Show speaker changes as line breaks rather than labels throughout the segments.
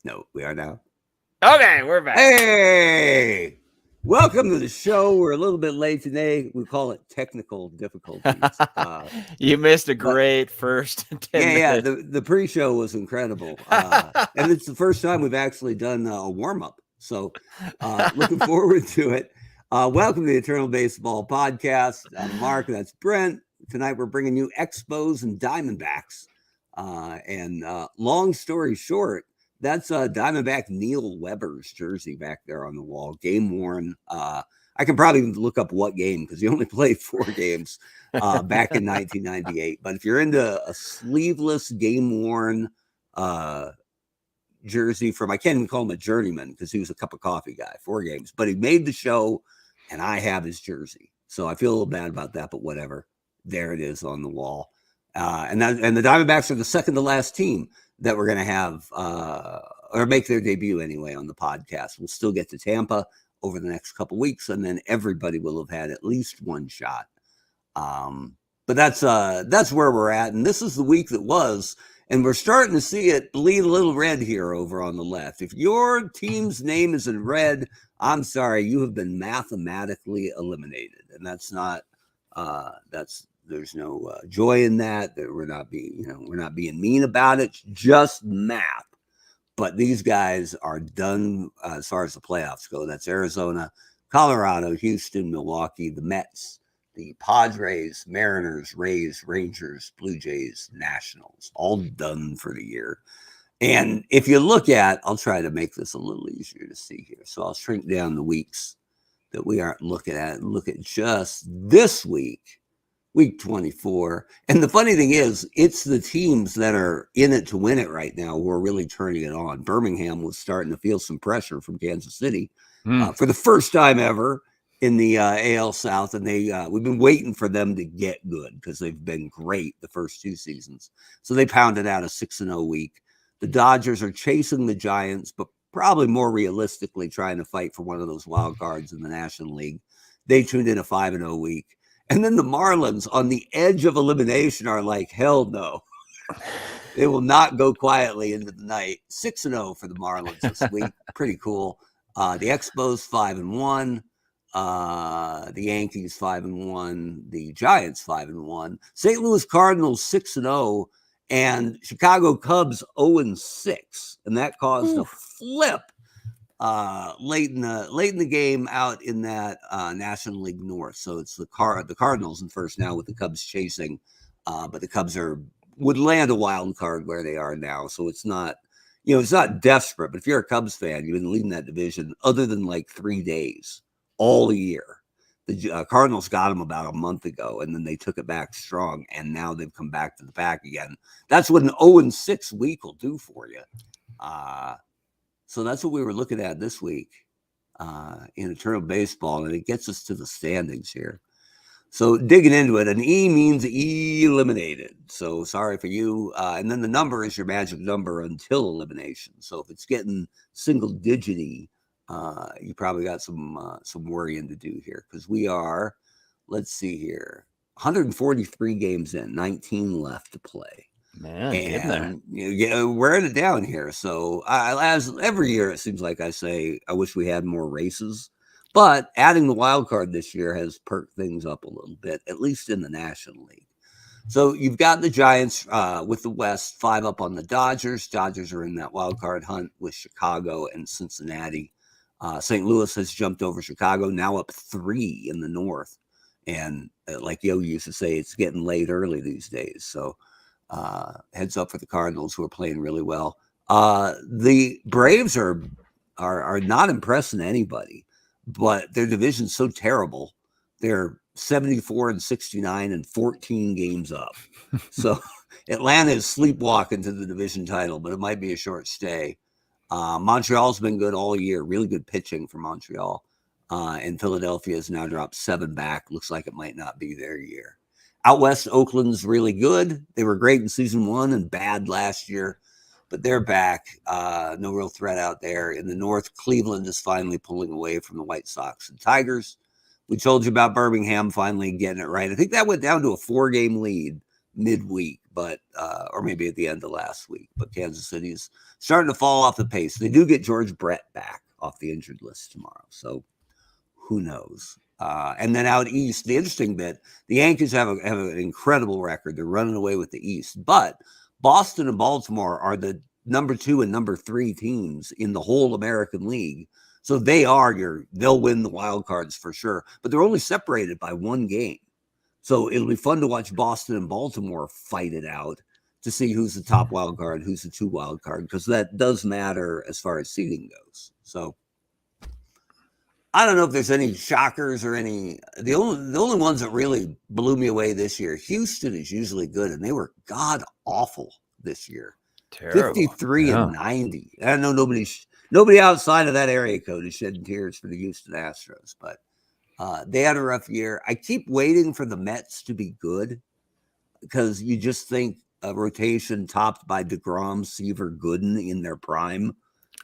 No, we are now.
Okay, we're back.
Hey! Welcome to the show. We're a little bit late today. We call it technical difficulties.
You missed a
but
great first 10
yeah,
minutes.
the pre-show was incredible. And it's the first time we've actually done a warm-up. So looking forward to it. Welcome to the Eternal Baseball Podcast. I'm Mark, that's Brent. Tonight we're bringing you Expos and Diamondbacks. And long story short, that's Diamondback N.L Webber's jersey back there on the wall, game worn. I can probably look up what game because he only played 4 games back in 1998. But if you're into a sleeveless, game worn jersey from, I can't even call him a journeyman because he was a cup of coffee guy, 4 games. But he made the show, and I have his jersey, so I feel a little bad about that. But whatever, there it is on the wall. And the Diamondbacks are the second to last team that we're going to have or make their debut anyway on the podcast. We'll still get to Tampa over the next couple weeks, and then everybody will have had at least one shot. But that's where we're at, and this is the week that was, and we're starting to see it bleed a little red here over on the left. If your team's name is in red, I'm sorry, you have been mathematically eliminated, and that's not there's no joy in that. That we're not being mean about it. It's just math. But these guys are done as far as the playoffs go. That's Arizona, Colorado, Houston, Milwaukee, the Mets, the Padres, Mariners, Rays, Rangers, Blue Jays, Nationals, all done for the year. And if you look at, I'll try to make this a little easier to see here. So I'll shrink down the weeks that we aren't looking at and look at just this week. Week 24. And the funny thing is, it's the teams that are in it to win it right now who are really turning it on. Birmingham was starting to feel some pressure from Kansas City for the first time ever in the AL South. And we've been waiting for them to get good because they've been great the first 2 seasons. So they pounded out a 6-0 week. The Dodgers are chasing the Giants, but probably more realistically trying to fight for one of those wild cards in the National League. They tuned in a 5-0 week. And then the Marlins on the edge of elimination are like, hell no. They will not go quietly into the night. 6-0 for the Marlins this week. Pretty cool. The Expos 5-1. The Yankees 5-1. The Giants 5-1. St. Louis Cardinals 6-0. And Chicago Cubs 0-6. And that caused a flip late in the game out in that National League North. So it's the Cardinals in first now with the Cubs chasing, but the Cubs would land a wild card where they are now. So it's not desperate. But if you're a Cubs fan, you've been leading that division other than like 3 days all year. The Cardinals got them about a month ago, and then they took it back strong, and now they've come back to the pack again. That's what an 0-6 week will do for you. So that's what we were looking at this week in Eternal Baseball, and it gets us to the standings here. So digging into it, an E means eliminated. So sorry for you. And then the number is your magic number until elimination. So if it's getting single-digit-y, you probably got some worrying to do here because we are, let's see here, 143 games in, 19 left to play.
Man, and
we're in it down here. So as every year, it seems like I say, I wish we had more races. But adding the wild card this year has perked things up a little bit, at least in the National League. So you've got the Giants with the West, 5 up on the Dodgers. Dodgers are in that wild card hunt with Chicago and Cincinnati. St. Louis has jumped over Chicago, now up 3 in the North. And like Yo used to say, it's getting late early these days. So heads up for the Cardinals, who are playing really well. The Braves are not impressing anybody, but their division's so terrible. They're 74-69 and 14 games up. So Atlanta is sleepwalking to the division title, but it might be a short stay. Montreal's been good all year, really good pitching for Montreal. And Philadelphia has now dropped 7 back. Looks like it might not be their year. Out west, Oakland's really good. They were great in season 1 and bad last year, but they're back. No real threat out there. In the North, Cleveland is finally pulling away from the White Sox and Tigers. We told you about Birmingham finally getting it right. I think that went down to a 4-game lead. midweek, but or maybe at the end of last week. But Kansas City's starting to fall off the pace. They do get George Brett back off the injured list tomorrow, so who knows? And then out east, the interesting bit: the Yankees have an incredible record. They're running away with the East, but Boston and Baltimore are the number 2 and number 3 teams in the whole American League. So they'll win the wild cards for sure, but they're only separated by 1 game. So it'll be fun to watch Boston and Baltimore fight it out to see who's the top wild card, who's the 2 wild card, because that does matter as far as seeding goes. So I don't know if there's any shockers or any. The only ones that really blew me away this year. Houston is usually good, and they were god awful this year.
Terrible.
53 and 90. I know nobody outside of that area code is shedding tears for the Houston Astros, but they had a rough year. I keep waiting for the Mets to be good because you just think a rotation topped by DeGrom, Seaver, Gooden in their prime.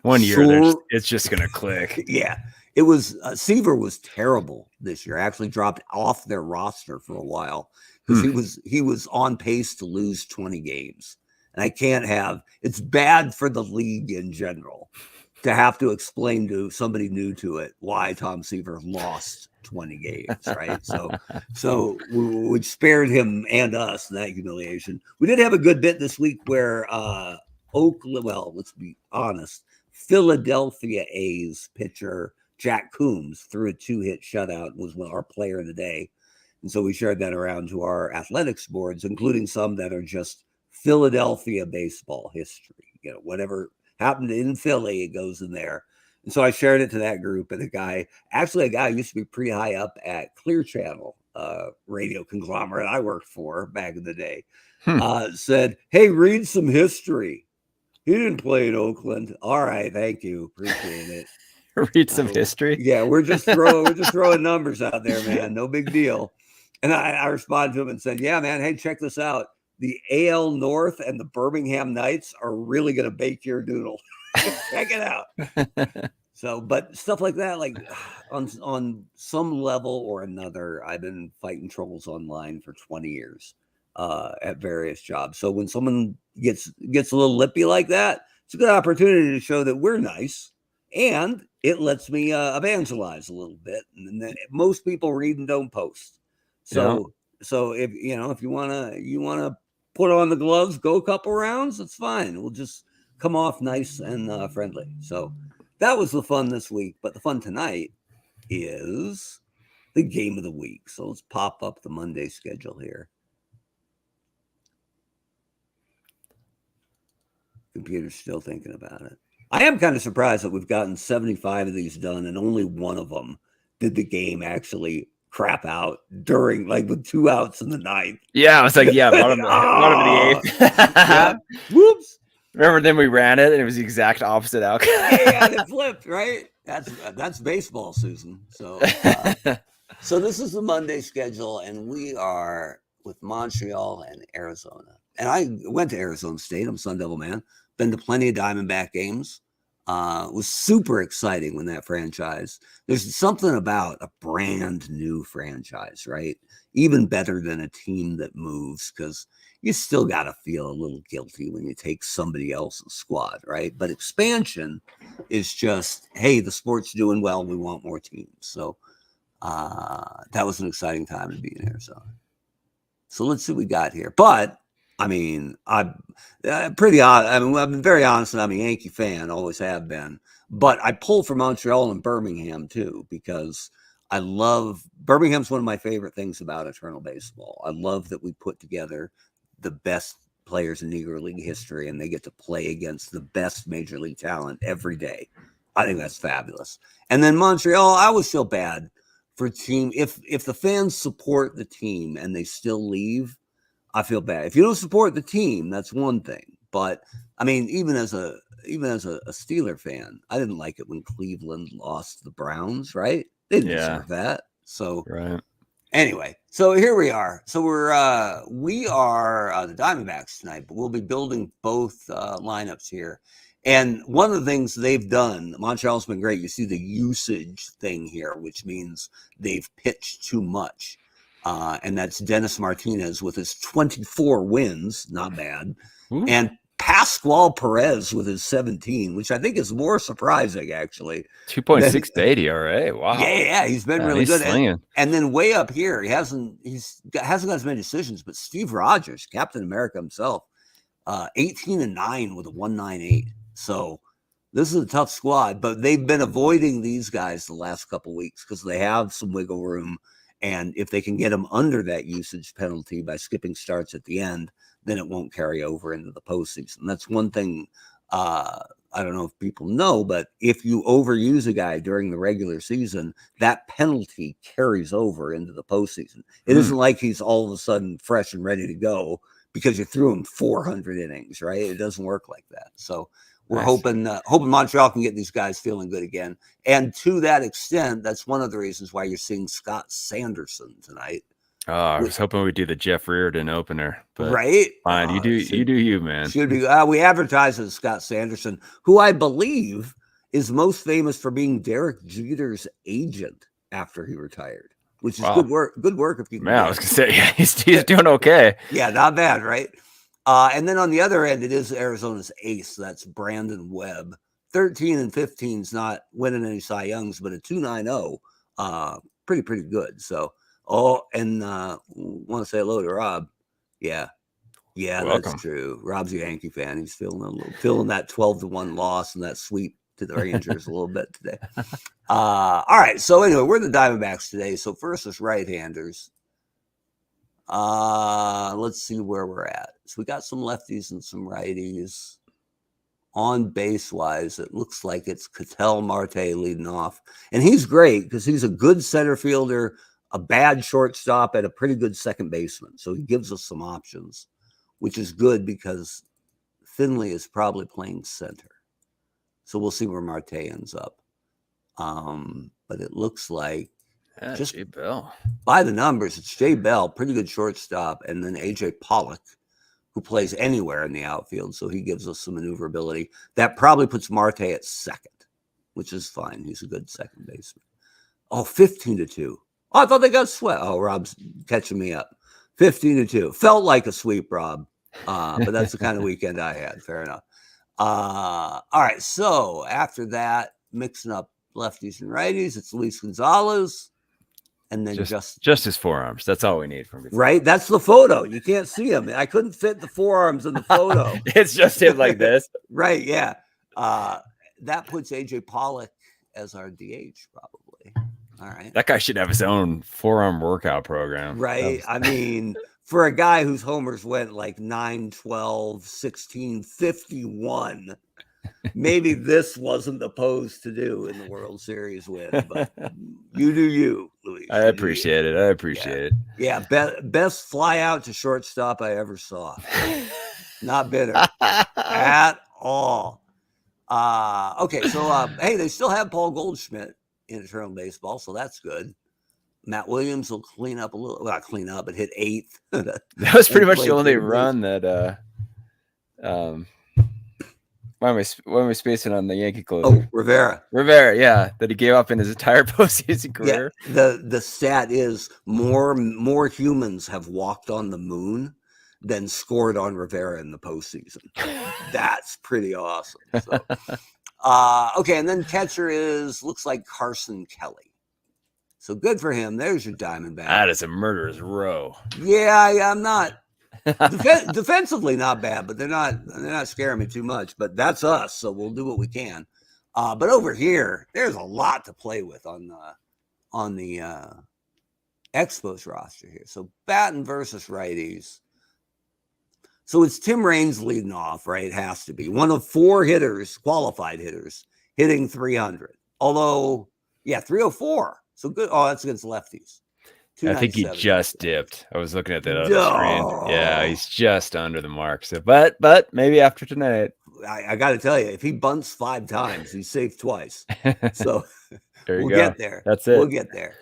One year, it's just going to click.
Yeah. It was Seaver was terrible this year. Actually dropped off their roster for a while because he was on pace to lose 20 games. And I can't have it's bad for the league in general to have to explain to somebody new to it why Tom Seaver lost 20 games, right? So we spared him and us that humiliation. We did have a good bit this week where Oakland, well, let's be honest, Philadelphia A's pitcher Jack Coombs threw a 2-hit shutout and was our player of the day. And so we shared that around to our athletics boards, including some that are just Philadelphia baseball history. Whatever happened in Philly, it goes in there. And so I shared it to that group, and a guy who used to be pretty high up at Clear Channel radio conglomerate I worked for back in the day, said, "Hey, read some history. He didn't play in Oakland." All right, thank you. Appreciate it.
Read some history.
Yeah, we're just throwing numbers out there, man. No big deal. And I responded to him and said, "Yeah, man. Hey, check this out. The AL North and the Birmingham Knights are really going to bake your doodle. Check it out." So, but stuff like that, like on some level or another, I've been fighting trolls online for 20 years at various jobs. So when someone gets a little lippy like that, it's a good opportunity to show that we're nice. And it lets me evangelize a little bit. And then most people read and don't post. So if you wanna put on the gloves, go a couple rounds, it's fine. We'll just come off nice and friendly. So that was the fun this week. But the fun tonight is the game of the week. So let's pop up the Monday schedule here. Computer's still thinking about it. I am kind of surprised that we've gotten 75 of these done and only one of them did the game actually crap out during, like, with 2 outs in the 9th.
Yeah, I was like, bottom of the 8th.
Yeah. Whoops.
Remember, then we ran it and it was the exact opposite outcome.
Yeah, and it flipped, right? That's baseball, Susan. So so this is the Monday schedule, and we are with Montreal and Arizona. And I went to Arizona State. I'm a Sun Devil man. Been to plenty of Diamondback games. It was super exciting when that franchise. There's something about a brand new franchise, right? Even better than a team that moves, because you still got to feel a little guilty when you take somebody else's squad, right? But expansion is just, hey, the sport's doing well. We want more teams. So that was an exciting time to be in Arizona. So let's see what we got here. But I mean, I'm pretty honest. I mean, I've been very honest, and I'm a Yankee fan, always have been. But I pull for Montreal and Birmingham too, because I love Birmingham's one of my favorite things about Eternal Baseball. I love that we put together the best players in Negro League history, and they get to play against the best Major League talent every day. I think that's fabulous. And then Montreal, I always feel bad for team if the fans support the team and they still leave. I feel bad. If you don't support the team, that's one thing. But I mean, even as a Steeler fan, I didn't like it when Cleveland lost the Browns, right? They didn't deserve that. So
right.
Anyway, so here we are. So we are the Diamondbacks tonight, but we'll be building both lineups here. And one of the things they've done, Montreal's been great. You see the usage thing here, which means they've pitched too much. And that's Dennis Martinez with his 24 wins, not bad.
Ooh.
And Pascual Perez with his 17, which I think is more surprising, actually.
2.6 to 80, all right. Wow.
Yeah, he's been really
he's
good.
Slinging.
And then way up here, he hasn't got as many decisions, but Steve Rogers, Captain America himself, 18-9 with a 198. So this is a tough squad, but they've been avoiding these guys the last couple of weeks because they have some wiggle room. And if they can get them under that usage penalty by skipping starts at the end, then it won't carry over into the postseason. That's one thing I don't know if people know, but if you overuse a guy during the regular season, that penalty carries over into the postseason. It isn't like he's all of a sudden fresh and ready to go because you threw him 400 innings, right? It doesn't work like that. So we're hoping Montreal can get these guys feeling good again. And to that extent, that's one of the reasons why you're seeing Scott Sanderson tonight.
Oh, I was hoping we'd do the Jeff Reardon opener, but
right?
Fine, you do you, man.
Should be. We advertise as Scott Sanderson, who I believe is most famous for being Derek Jeter's agent after he retired, which is good work. Good work if you can.
Man, I was gonna say, yeah, he's doing okay.
Yeah, not bad, right? And then on the other end, it is Arizona's ace. That's Brandon Webb. 13-15 is not winning any Cy Youngs, but a 2.90, pretty good. So, and want to say hello to Rob. Yeah, welcome. That's true. Rob's a Yankee fan. He's feeling that 12-1 loss and that sweep to the Rangers a little bit today. All right. So anyway, we're the Diamondbacks today. So first is right-handers. Let's see where we're at. So we got some lefties and some righties. On base wise, it looks like it's Ketel Marte leading off, and he's great because he's a good center fielder, a bad shortstop, and a pretty good second baseman. So he gives us some options, which is good because Finley is probably playing center. So we'll see where Marte ends up. But it looks like just
Jay Bell.
By the numbers, it's Jay Bell, pretty good shortstop, and then AJ Pollock, who plays anywhere in the outfield. So he gives us some maneuverability. That probably puts Marte at second, which is fine. He's a good second baseman. Oh, 15-2. Oh, I thought they got swept. Oh, Rob's catching me up. 15-2. Felt like a sweep, Rob. But that's the kind of weekend I had. Fair enough. All right. So after that, mixing up lefties and righties, it's Luis Gonzalez. And then
just his forearms. That's all we need from him.
Right? That's the photo. You can't see him. I couldn't fit the forearms in the photo.
It's just him like this.
Right. Yeah. That puts AJ Pollock as our DH, probably. All right.
That guy should have his own forearm workout program.
Right. I mean, for a guy whose homers went like 9, 12, 16, 51, maybe this wasn't the pose to do in the World Series win, but you do you, Luis.
I appreciate it. I appreciate it.
Yeah. Best fly out to shortstop I ever saw. Not bitter at all. Okay. So, hey, they still have Paul Goldschmidt in Eternal Baseball, so that's good. Matt Williams will clean up a little. Well, not clean up, but hit 8th.
That was pretty much the only run that why am I spacing on the Yankee closer?
Oh, Rivera,
yeah, that he gave up in his entire postseason career.
Yeah, the stat is more humans have walked on the moon than scored on Rivera in the postseason. That's pretty awesome. So. Okay, and then catcher looks like Carson Kelly. So good for him. There's your Diamondback.
That is a murderer's row.
Yeah, I'm not defensively not bad, but they're not scaring me too much. But that's us, so we'll do what we can. But over here, there's a lot to play with on the Expos roster here. So batting versus righties. So it's Tim Raines leading off, right? It has to be one of 4 hitters, qualified hitters, hitting 300. Although, 304. So good. Oh, that's against lefties.
I think he just dipped. I was looking at that other screen. Yeah, he's just under the mark. So, but maybe after tonight.
I got to tell you, if he bunts 5 times, he's safe twice. So
we'll
get there.
That's it.
We'll get there.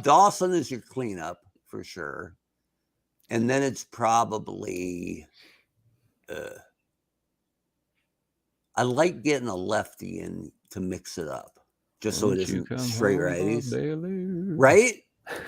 Dawson is your cleanup for sure. And then it's probably I like getting a lefty in to mix it up, just so it isn't straight righties. Right?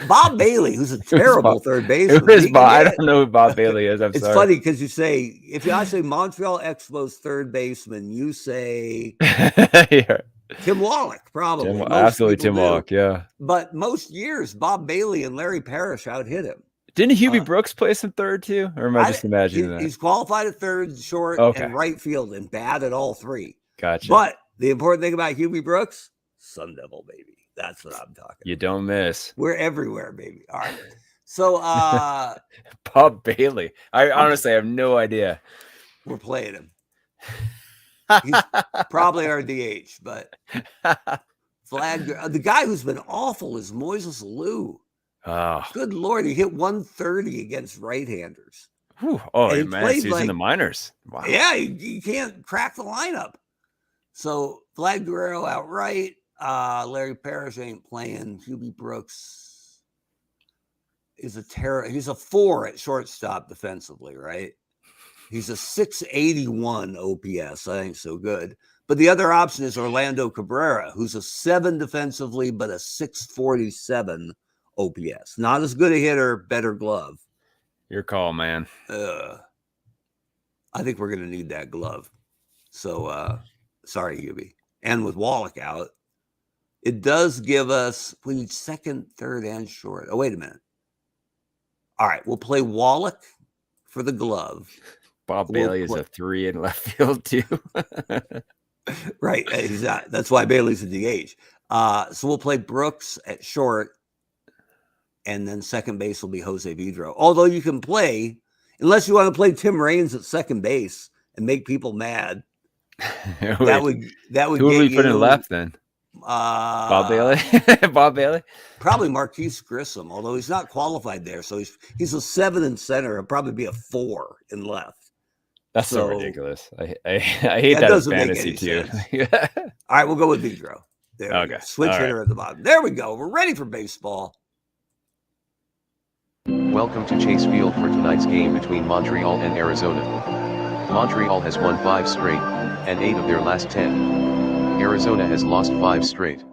Bob Bailey, who's a terrible third baseman.
Who is Bob? I don't know who Bob Bailey is.
It's funny because you say, if I say Montreal Expos third baseman, you say
yeah.
Tim Wallach, probably.
Absolutely Tim Wallach, yeah.
But most years, Bob Bailey and Larry Parrish out-hit him.
Didn't Hubie Brooks play some third too? Or am I just imagining that?
He's qualified at third, short, and right field, and bad at all three.
Gotcha.
But the important thing about Hubie Brooks, Sun Devil, baby. That's what I'm talking about.
You don't miss.
We're everywhere, baby. All right. So
Bob Bailey. I honestly have no idea.
We're playing him. He's probably our DH, but the guy who's been awful is Moises Alou.
Oh.
Good Lord, he hit 130 against right-handers.
Oh, man, he's in the minors. Wow.
Yeah, he can't crack the lineup. So Vlad Guerrero outright. Larry Parrish ain't playing. Hubie Brooks is he's a 4 at shortstop defensively, right? He's a 681 OPS. I ain't so good. But the other option is Orlando Cabrera, who's a 7 defensively, but a 647 OPS. Not as good a hitter, better glove.
Your call, man.
I think we're going to need that glove. So, sorry, Hubie. And with Wallach out, it does give us, we need second, third, and short. Oh, wait a minute. All right, we'll play Wallach for the glove.
Bob Bailey is a 3 in left field, too.
Right. That's why Bailey's a DH. So we'll play Brooks at short, and then second base will be Jose Vidro. Although you can play, unless you want to play Tim Raines at second base and make people mad. that would
Who would we put in left then? Bob Bailey. Bob Bailey.
Probably Marquise Grissom, although he's not qualified there. So he's a 7 in center. It'll probably be a 4 in left.
That's so ridiculous. I hate that as fantasy too.
All right, we'll go with Vidro. There we go. Switch hitter at the bottom. There we go. We're ready for baseball.
Welcome to Chase Field for tonight's game between Montreal and Arizona. Montreal has won 5 straight, and 8 of their last 10. Arizona has lost 5 straight.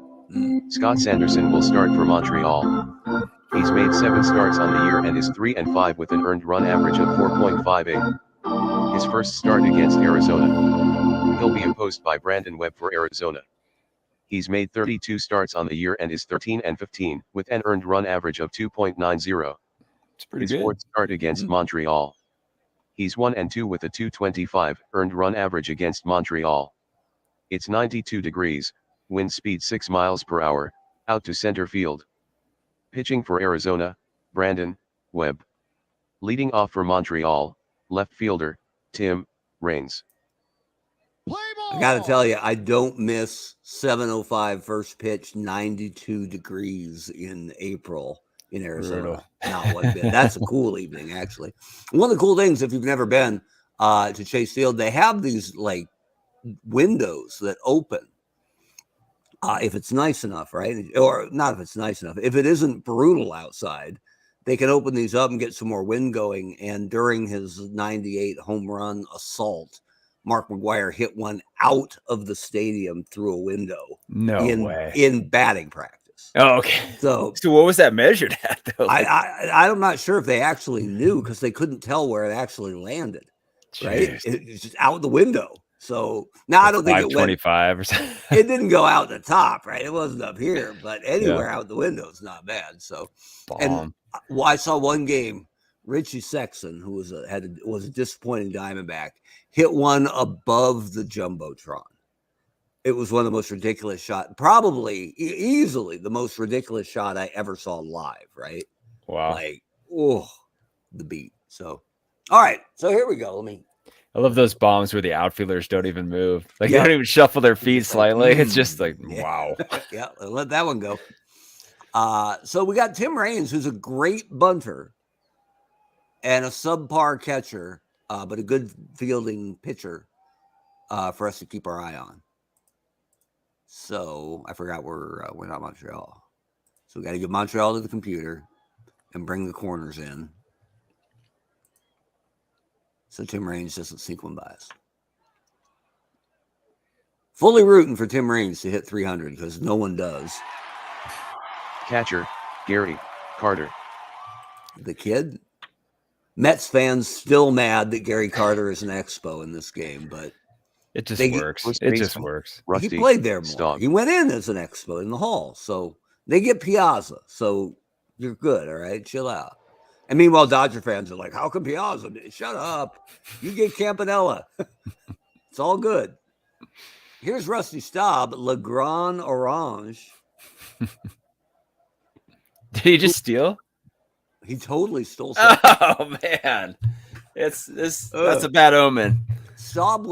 Scott Sanderson will start for Montreal. He's made 7 starts on the year and is 3-5 with an earned run average of 4.58. His first start against Arizona. He'll be opposed by Brandon Webb for Arizona. He's made 32 starts on the year and is 13-15 with an earned run average of 2.90.
It's pretty good.
His fourth start against Montreal. He's 1-2 with a 2.25 earned run average against Montreal. It's 92 degrees, wind speed 6 miles per hour, out to center field. Pitching for Arizona, Brandon Webb. Leading off for Montreal, left fielder, Tim Raines.
I got to tell you, I don't miss 7:05 first pitch, 92 degrees in April in Arizona. Not one bit. That's a cool evening, actually. One of the cool things, if you've never been to Chase Field, they have these like windows that open if it's nice enough, right? Or not if it's nice enough. If it isn't brutal outside, they can open these up and get some more wind going. And during his 98 home run assault, Mark McGwire hit one out of the stadium through a window.
No way.
In batting practice.
Oh, okay.
So
what was that measured at, though?
I'm not sure if they actually knew because they couldn't tell where it actually landed. Jeez. Right? It's just out the window. So now I don't think it went 25 or something. It didn't go out the top, right? It wasn't up here, but anywhere out the window is not bad. So, and I saw one game. Richie Sexton, who was a disappointing Diamondback, hit one above the Jumbotron. It was one of the most ridiculous shots, probably easily the most ridiculous shot I ever saw live, right?
Wow.
Like, the beat. So, all right. So here we go.
I love those bombs where the outfielders don't even move. Like they don't even shuffle their feet slightly. It's just like, wow.
Yeah, let that one go. So we got Tim Raines, who's a great bunter and a subpar catcher, but a good fielding pitcher for us to keep our eye on. So I forgot we're not Montreal. So we got to get Montreal to the computer and bring the corners in. So Tim Raines doesn't sneak one by us. Fully rooting for Tim Raines to hit 300 because no one does.
Catcher, Gary Carter.
The kid? Mets fans still mad that Gary Carter is an Expo in this game, but
it just
they-
works.
First
It just
baseman,
works.
Rusty
he played there more.
Staub.
He went in as an Expo in the Hall, so they get Piazza. So you're good, all right? Chill out. And meanwhile, Dodger fans are like, how come Piazza? Shut up. You get Campanella. It's all good. Here's Rusty Staub, Le Grand Orange.
Did he just steal?
He totally stole something.
Oh man, that's a bad omen.
Staub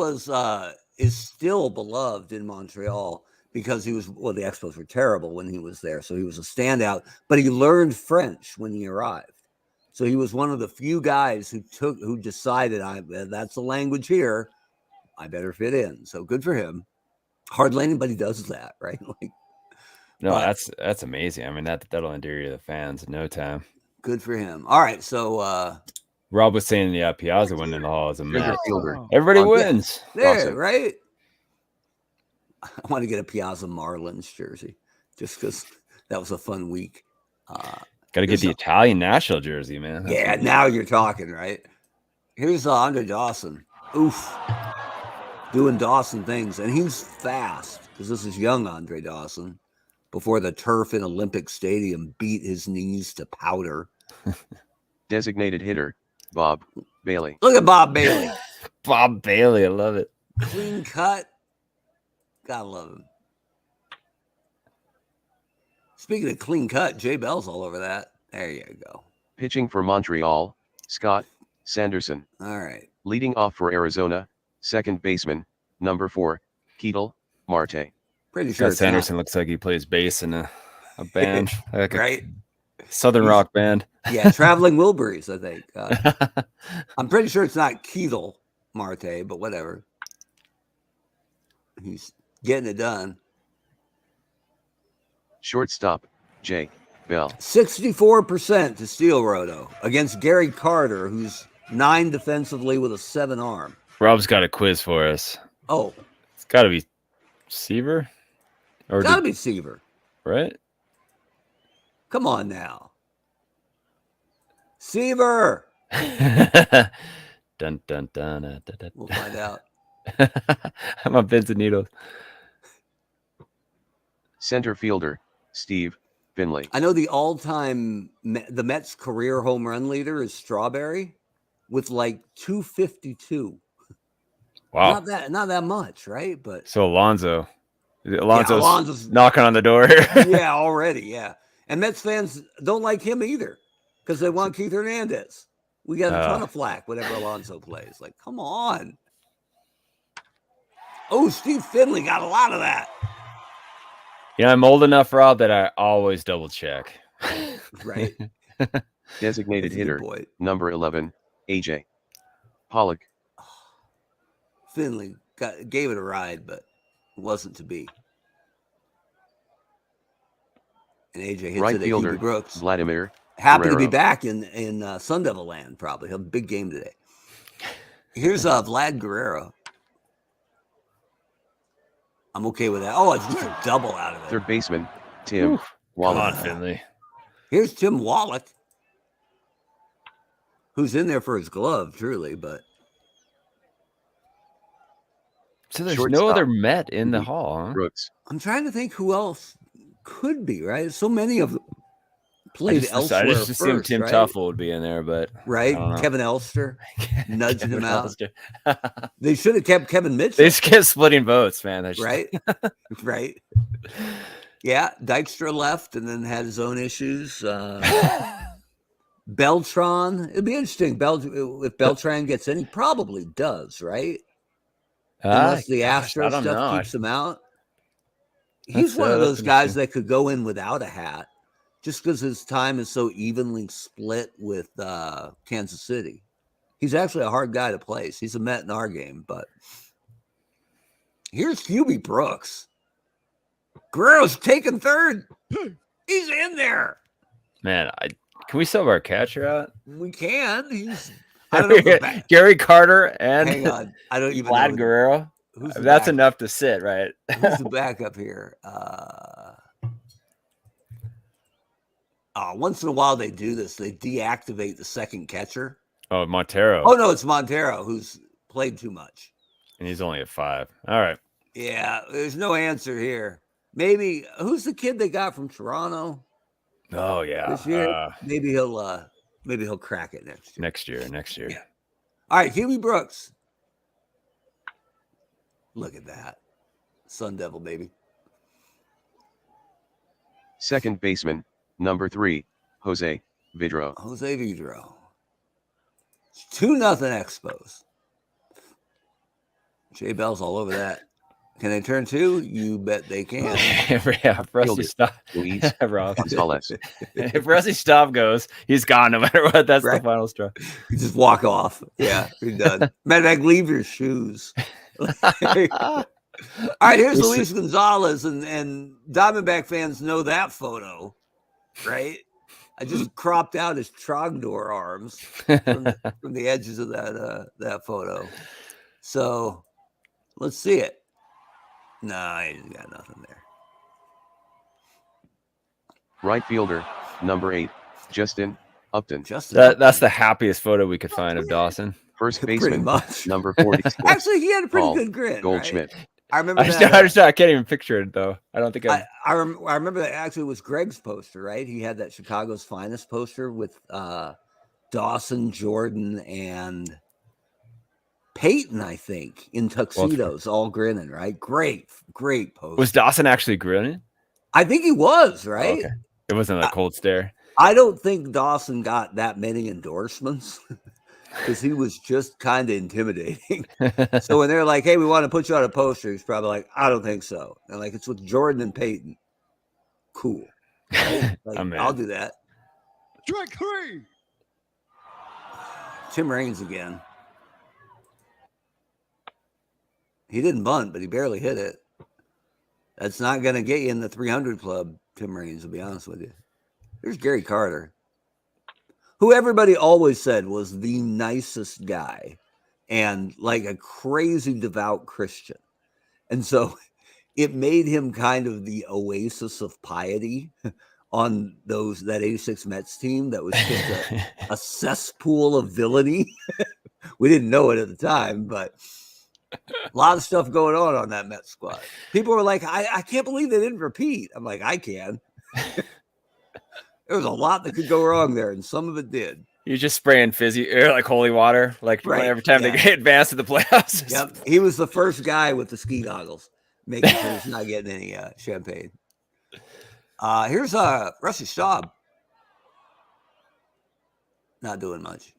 is still beloved in Montreal because the Expos were terrible when he was there. So he was a standout, but he learned French when he arrived. So he was one of the few guys who decided, that's the language here. I better fit in. So good for him. Hardly anybody does that, right?
No, that's amazing. I mean, that'll endear you to the fans in no time.
Good for him. All right, so
Rob was saying, yeah, Piazza went in the Hall as a Met.
Fielder.
Everybody wins.
There,
Awesome.
right? I want to get a Piazza Marlins jersey just because that was a fun week.
Got to get the Italian national jersey, man.
That's now you're talking, right? Here's Andre Dawson. Oof. Doing Dawson things. And he's fast because this is young Andre Dawson before the turf in Olympic Stadium beat his knees to powder.
Designated hitter, Bob Bailey.
Look at Bob Bailey.
Bob Bailey, I love it.
Clean cut. Gotta love him. Speaking of clean cut, Jay Bell's all over that. There you go.
Pitching for Montreal, Scott Sanderson.
All right.
Leading off for Arizona, second baseman, number 4, Ketel Marte.
Pretty sure
Scott Sanderson looks like he plays bass in a band, like
right?
Southern rock band.
Yeah, Traveling Wilburys, I think. I'm pretty sure it's not Ketel Marte, but whatever. He's getting it done.
Shortstop, Jay Bell.
64% to steal Roto against Gary Carter, who's 9 defensively with a 7 arm.
Rob's got a quiz for us.
Oh,
It's got to be Seaver, or
gotta be Seaver.
right?
Come on now. Seaver.
Dun dun dun. Dun, dun.
We'll find out.
I'm on pins and needles.
Center fielder, Steve Finley.
I know the the Mets career home run leader is Strawberry with like 252.
Wow.
Not that much, right? But
So Alonso's
Alonso's
knocking on the door here.
yeah, already, yeah. And Mets fans don't like him either because they want Keith Hernandez. We got a ton of flack whenever Alonso plays. Like, come on. Oh, Steve Finley got a lot of that.
Yeah, I'm old enough, Rob, that I always double check.
Right.
Designated
That's a good
hitter,
point.
number 11, AJ Pollock.
Finley gave it a ride, but it wasn't to be. And AJ hits
Right
it at
fielder,
Hubie Brooks.
Vladimir
Happy to be
Guerrero.
back in Sun Devil land, probably. Have a big game today. Here's Vlad Guerrero. I'm okay with that. Oh, it's just a double out of it.
Third baseman, Tim
Come
Wallach.
on, Finley.
Here's Tim Wallach, who's in there for his glove, truly, but
So there's
Shortstop.
no other Met in the Hall, huh?
Brooks.
I'm trying to think who else could be, right? So many of them played
I
elsewhere
just assumed
first,
Tim
right?
Tuffle would be in there, but
Right?
I don't know.
Kevin Elster nudging him
Kevin
out.
Elster.
They should have kept Kevin Mitchell,
They just kept splitting votes, man. They just-
right? Right. Yeah, Dykstra left and then had his own issues. Beltran, it'd be interesting. If Beltran gets in, he probably does, right? Unless the Astro
I don't
stuff
know.
keeps him out. He's
That's,
one of
that's
those guys
interesting.
that could go in without a hat just because his time is so evenly split with Kansas City. He's actually a hard guy to place. He's a Met in our game, but here's Hubie Brooks. Guerrero's taking third. He's in there.
Man, can we sub our catcher out?
We can. I don't know if the back,
Gary Carter and
hang on. I don't even
Vlad
know.
Guerrero.
Who's the
That's
back-
enough to sit, right?
Who's the backup here? Once in a while they do this. They deactivate the second catcher.
Oh, Montero.
Oh, no, it's Montero who's played too much.
And he's only at 5. All right.
Yeah, there's no answer here. Maybe who's the kid they got from Toronto?
Oh yeah.
This year, maybe he'll crack it next year.
Next year.
Yeah. All right, Huey Brooks. Look at that, Sun Devil baby.
Second baseman, number 3, Jose Vidro.
Jose Vidro. 2-0 Expos. Jay Bell's all over that. Can they turn 2? You bet they can.
Yeah, if Rusty Staub,
Gonzalez.
if Rusty Staub goes, he's gone no matter what. That's the final straw.
You just walk off. Yeah, you're done. Matter of fact, leave your shoes. All right, here's Luis Gonzalez, and Diamondback fans know that photo, right? I just cropped out his Trogdor arms from the edges of that photo. So let's see it. Nah, I ain't got nothing there.
Right fielder, number 8, Justin Upton.
That's the happiest photo we could find of Dawson.
First baseman, number 46.
Actually, he had a pretty good grin.
Goldschmidt.
Right? I remember
I can't even picture it though. I don't think
I remember that actually was Greg's poster, right? He had that Chicago's Finest poster with Dawson, Jordan, and Peyton, I think, in tuxedos, all grinning, right? Great poster.
Was Dawson actually grinning?
I think he was, right?
Okay. It wasn't a cold stare.
I don't think Dawson got that many endorsements because he was just kind of intimidating. So when they're like, hey, we want to put you on a poster, he's probably like, I don't think so. And like, it's with Jordan and Peyton. Cool. Right? Like, I'll do that.
Strike 3.
Tim Raines again. He didn't bunt, but he barely hit it. That's not going to get you in the 300 club, Tim Raines, to be honest with you. There's Gary Carter, who everybody always said was the nicest guy and like a crazy devout Christian. And so it made him kind of the oasis of piety on that 86 Mets team that was just a cesspool of villainy. We didn't know it at the time, but a lot of stuff going on that Mets squad. People were like, I can't believe they didn't repeat. I'm like, I can. There was a lot that could go wrong there, and some of it did.
You're just spraying fizzy air like holy water, like every time they get advanced to the playoffs.
Yep, he was the first guy with the ski goggles, making sure he's not getting any champagne. Here's Rusty Staub. Not doing much.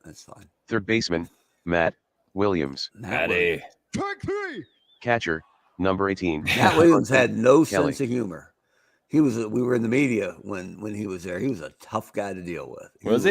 That's fine.
Third baseman, Matt Williams.
Matty.
Strike 3.
Catcher, number 18.
Matt Williams had no sense of humor. We were in the media when he was there. He was a tough guy to deal with. He was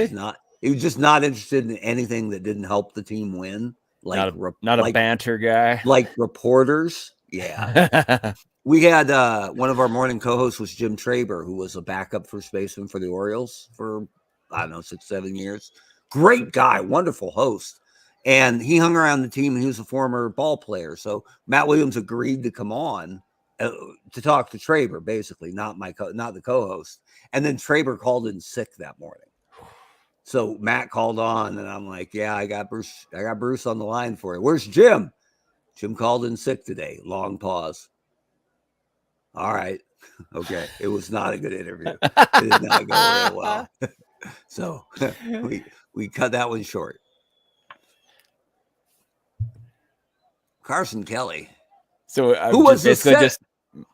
just not interested in anything that didn't help the team win. Like
not a banter guy.
Like reporters. Yeah. We had one of our morning co-hosts was Jim Traber, who was a backup first baseman for the Orioles for, I don't know, 6-7 years. Great guy, wonderful host. And he hung around the team, and he was a former ball player. So Matt Williams agreed to come on to talk to Traber, basically, not the co-host. And then Traber called in sick that morning. So Matt called on, and I'm like, yeah, I got Bruce on the line for you. Where's Jim? Jim called in sick today. Long pause. All right. Okay. It was not a good interview. It did not go real well. So we cut that one short. Carson Kelly.
So who was basically just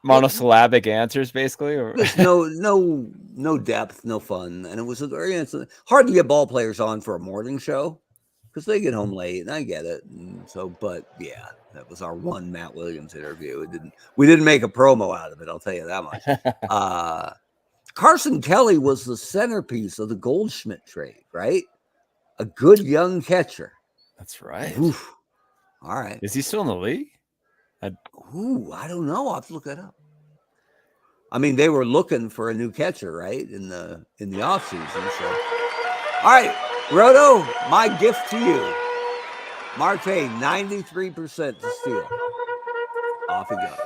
monosyllabic answers, basically, or
no depth, no fun, and it was hard to get ball players on for a morning show because they get home late, and I get it. And so, but yeah, that was our one Matt Williams interview. We didn't make a promo out of it. I'll tell you that much. Carson Kelly was the centerpiece of the Goldschmidt trade, right? A good young catcher.
That's right.
Oof. All right.
Is he still in the league?
I don't know. I'll have to look that up. I mean, they were looking for a new catcher, right? In the offseason. So, all right, Roto, my gift to you. Marte, 93% to steal. Off he goes.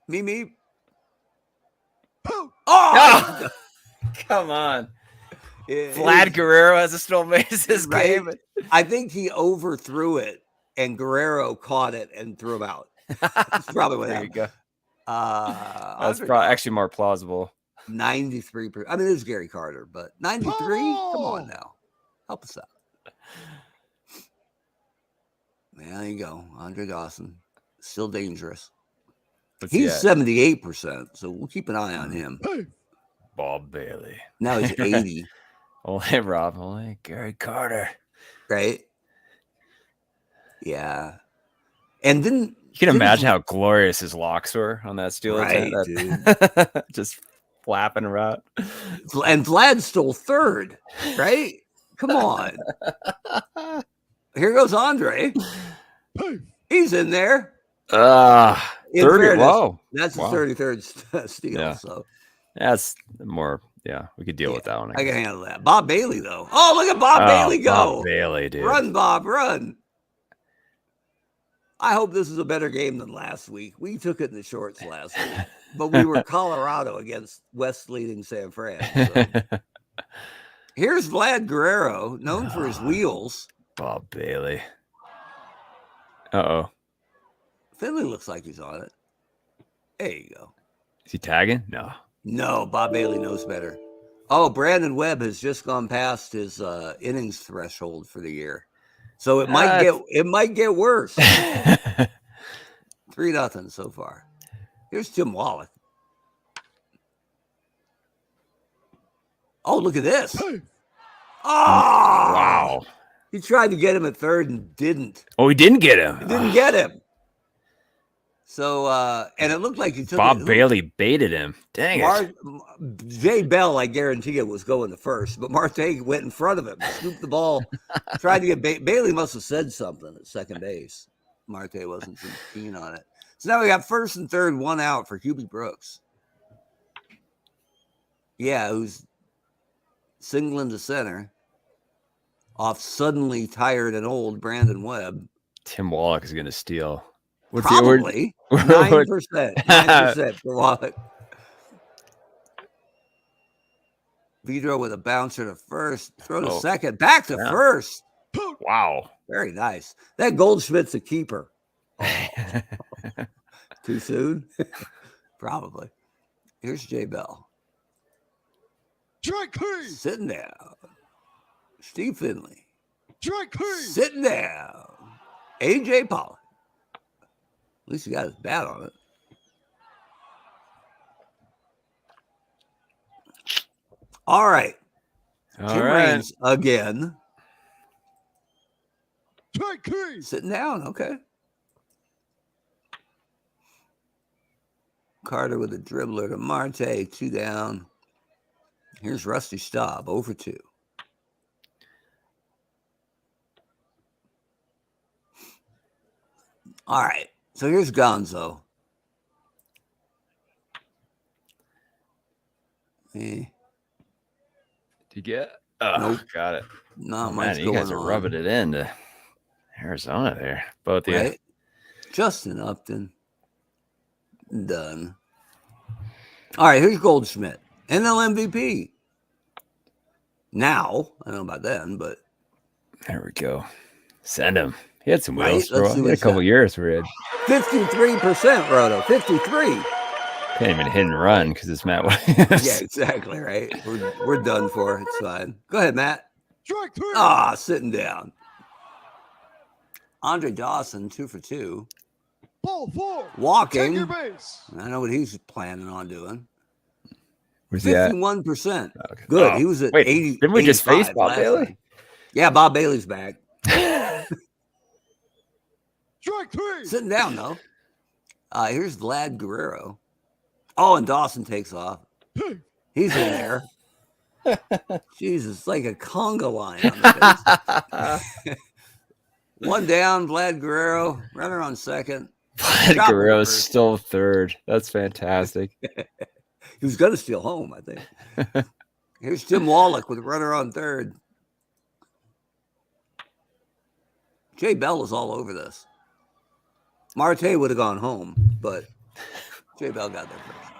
Me. Oh,
Come on.
it-
Vlad Guerrero has a stolen base this
Right?
game.
I think he overthrew it, and Guerrero caught it and threw him out. That's probably what
There you
happened.
go. That's
Andre
probably
Dawson,
actually more plausible.
93%. I mean, it is Gary Carter, but 93? Come on now. Help us out. There you go. Andre Dawson. Still dangerous.
What's he
He's
at?
78%, so we'll keep an eye on him.
Bob Bailey.
Now he's 80,
Only Rob. Only Gary Carter.
right? Yeah. And then
You can imagine how glorious his locks were on that steel
Right,
dude. Just flapping around.
And Vlad stole third, right? Come on. Here goes Andre. He's in there. In
30.
fairness,
Whoa.
That's
Wow.
his 33rd steal.
Yeah.
So
That's more. Yeah, we could deal with that one.
I can handle that. Bob Bailey, though. Oh, look at Bob Bailey go.
Bob Bailey, dude.
Run, Bob, run. I hope this is a better game than last week. We took it in the shorts last week, but we were Colorado against West leading San Fran. So. Here's Vlad Guerrero, known for his wheels.
Bob Bailey. Uh-oh.
Finley looks like he's on it. There you go.
Is he tagging? No.
No, Bob Bailey knows better. Oh, Brandon Webb has just gone past his innings threshold for the year. So it might get worse. 3-0 so far. Here's Tim Wallach. Oh, look at this. Oh,
Wow.
He tried to get him at third and didn't.
Oh, he didn't get him.
He didn't get him. So, and it looked like he took
Bob Bailey baited him. Dang it.
Jay Bell, I guarantee it, was going to first, but Marte went in front of him, scooped the ball, tried to get Bailey must have said something at second base. Marte wasn't too keen on it. So now we got first and third, 1 out for Hubie Brooks. Yeah, who's singling to center off suddenly tired and old Brandon Webb.
Tim Wallach is going to steal.
Probably 9%. 9% for Wallach. Vidro with a bouncer to first, throw to second, back to first.
Wow.
Very nice. That Goldschmidt's a keeper. Too soon? Probably. Here's Jay Bell.
Strike three.
Sitting down. Steve Finley.
Strike three.
Sitting down. AJ Pollock. At least he got his bat on it. All right. Tim Raines again.
Strike three.
Sitting down. Okay. Carter with a dribbler to Marte. 2 down. Here's Rusty Staub. 0-2. All right. So here's Gonzo.
Did you get? Oh,
Nope.
got it.
Not
Oh,
much
man, you
going
guys are
on.
rubbing it into Arizona there. Both of you.
Right? Justin Upton. Done. All right, here's Goldschmidt. NL MVP. Now, I don't know about then, but
There we go. Send him. He had some
Right,
wheels
let's
for
see
a
what
couple
he's
years where he had
53%, Roto. 53.
can't even hit and run because it's Matt Williams.
Yeah, exactly, right? We're done for. It's fine. Go ahead, Matt.
Strike three.
Sitting down. Andre Dawson, 2 for 2.
Ball four.
Walking.
Take your base.
I know what he's planning on doing.
Where's he at?
51%.
Okay.
Good.
Oh,
He was at
wait,
80.
didn't we just face
85
Bob
last
Bailey?
time. Yeah, Bob Bailey's back.
Strike three.
Sitting down, though. Here's Vlad Guerrero. Oh, and Dawson takes off. He's in there. Jesus, like a conga line on the base. 1 down, Vlad Guerrero. Runner on second.
Vlad Guerrero's still third. That's fantastic.
He was going to steal home, I think. Here's Tim Wallach with a runner on third. Jay Bell is all over this. Marte would have gone home, but Jay Bell got there first.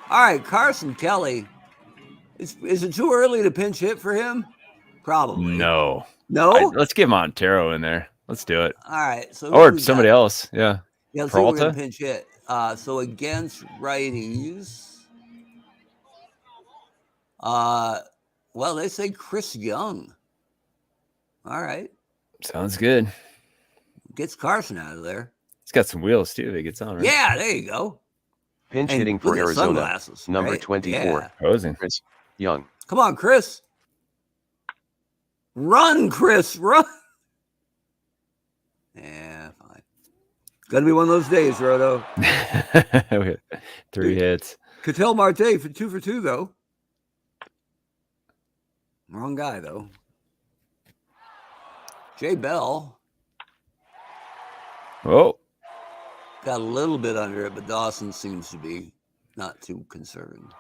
All right, Carson Kelly. Is it too early to pinch hit for him? Probably.
No.
No?
Let's get Montero in there. Let's do it.
All right. So
or somebody else. Yeah.
Yeah, let's see what we're going
Peralta?
to pinch hit. So against righties, well, they say Chris Young. All right.
Sounds good.
Gets Carson out of there.
He's got some wheels too if he gets on, right?
Yeah, there you go.
Pinch
And
hitting for
look at
Arizona,
sunglasses,
number
right?
24.
Yeah.
Posing.
Chris Young.
Come on, Chris. Run, Chris, run. Yeah, fine. Gonna be one of those days, Roto.
3 hits.
Cattell Marte for 2 for 2, though. Wrong guy, though. Jay Bell
Oh,
got a little bit under it, but Dawson seems to be not too concerned.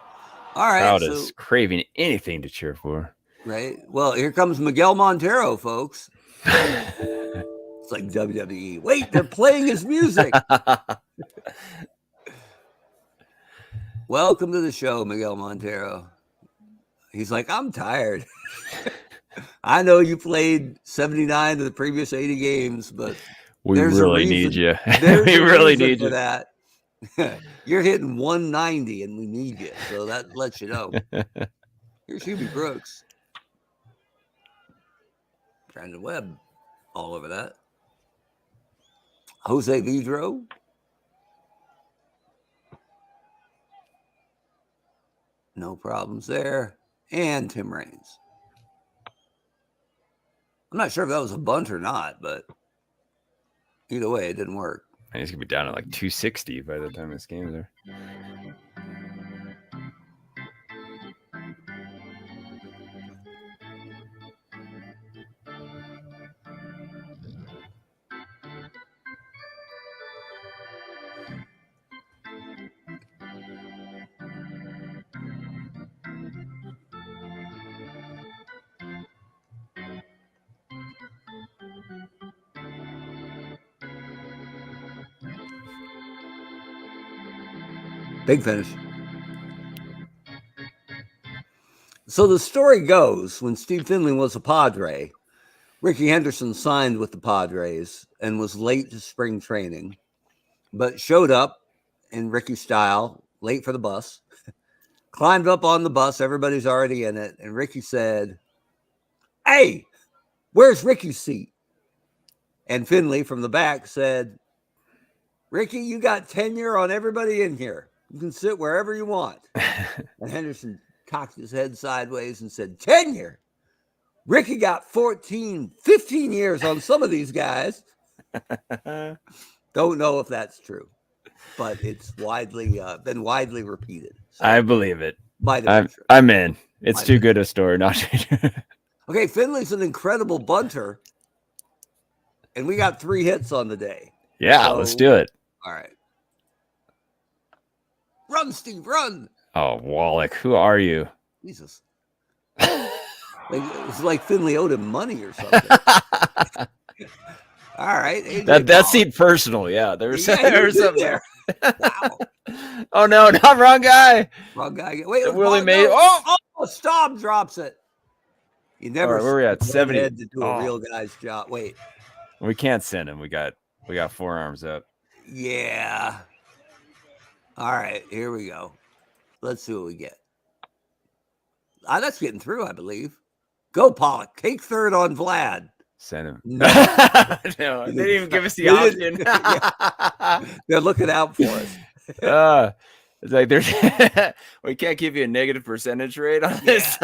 All right.
crowd
So,
is craving anything to cheer for.
right. Well, here comes Miguel Montero, folks. It's like WWE. Wait, they're playing his music. Welcome to the show, Miguel Montero. He's like, I'm tired. I know you played 79 of the previous 80 games, but
We
there's a
really
reason-
need you.
there's
we
a
really
reason
need
for
you.
that. You're hitting 190 and we need you. So that lets you know. Here's Hubie Brooks. Brandon Webb all over that. Jose Vidro. No problems there. And Tim Raines. I'm not sure if that was a bunt or not, but either way, it didn't work.
And he's gonna be down at like 260 by the time this game's there.
Big finish. So the story goes, when Steve Finley was a Padre, Ricky Henderson signed with the Padres and was late to spring training, but showed up in Ricky style, late for the bus, climbed up on the bus. Everybody's already in it. And Ricky said, "Hey, where's Ricky's seat?" And Finley from the back said, "Ricky, you got tenure on everybody in here. You can sit wherever you want." And Henderson cocked his head sideways and said, "Tenure? Ricky got 14, 15 years on some of these guys." Don't know if that's true, but it's been widely repeated. So
I believe it.
might have been true.
I'm in. It's
Might
too
have
good a story not to.
Okay, Finley's an incredible bunter, and we got 3 hits on the day.
Yeah, let's do it.
All right. Run, Steve, run.
Oh, Wallach, who are you?
Jesus. It's like Finley owed him money or something. All right. AJ
That
Ball.
seemed personal. Yeah, there's
Yeah, he was in
something
there. Wow.
Oh no, not wrong guy.
Wrong guy. Wait,
Willie
no.
Mays.
Oh, Staub drops it. You never
All right, where we at? 70.
had to do a
Oh.
real guy's job. Wait.
We can't send him. We got forearms up.
Yeah. All right, here we go. Let's see what we get. That's getting through, I believe. Go, Pollock. Take third on Vlad.
Send him.
No.
No, they didn't even give us the
They
option.
didn't. Yeah. They're looking out for us.
It's like there's we can't give you a negative percentage rate on this.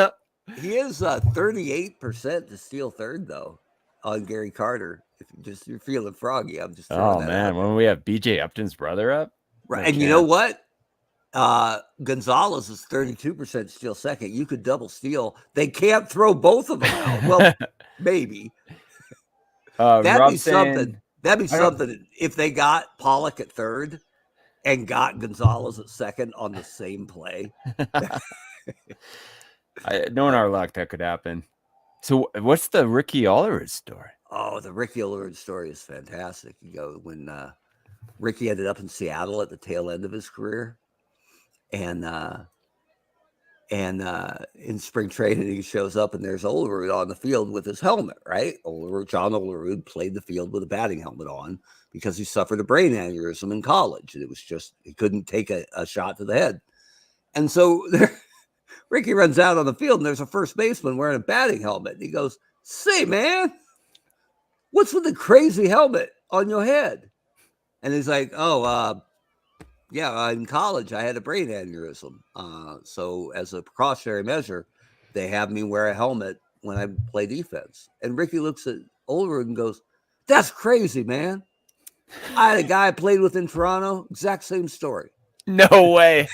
He is 38% to steal third, though, on Gary Carter. If you're feeling froggy, I'm just throwing
Oh
that
man,
out.
when we have BJ Upton's brother up,
Right.
no
And you know
chance.
what? Gonzalez is 32% steal second. You could double steal. They can't throw both of them out. Well, maybe. That'd
Rob
be
saying,
something. That'd be
I don't-
something if they got Pollock at third and got Gonzalez at second on the same play.
knowing our luck, that could happen. So, what's the Ricky Oliver story?
Oh, the Ricky Allard story is fantastic. You go when Ricky ended up in Seattle at the tail end of his career, And in spring training, he shows up and there's Olerud on the field with his helmet, right? John Olerud played the field with a batting helmet on because he suffered a brain aneurysm in college. And it was just, he couldn't take a shot to the head. And so Ricky runs out on the field and there's a first baseman wearing a batting helmet. And he goes, "Say, man, what's with the crazy helmet on your head?" And he's like, "Oh, yeah, in college, I had a brain aneurysm. So as a precautionary measure, they have me wear a helmet when I play defense." And Ricky looks at Olerud and goes, "That's crazy, man. I had a guy I played with in Toronto, exact same story."
No way.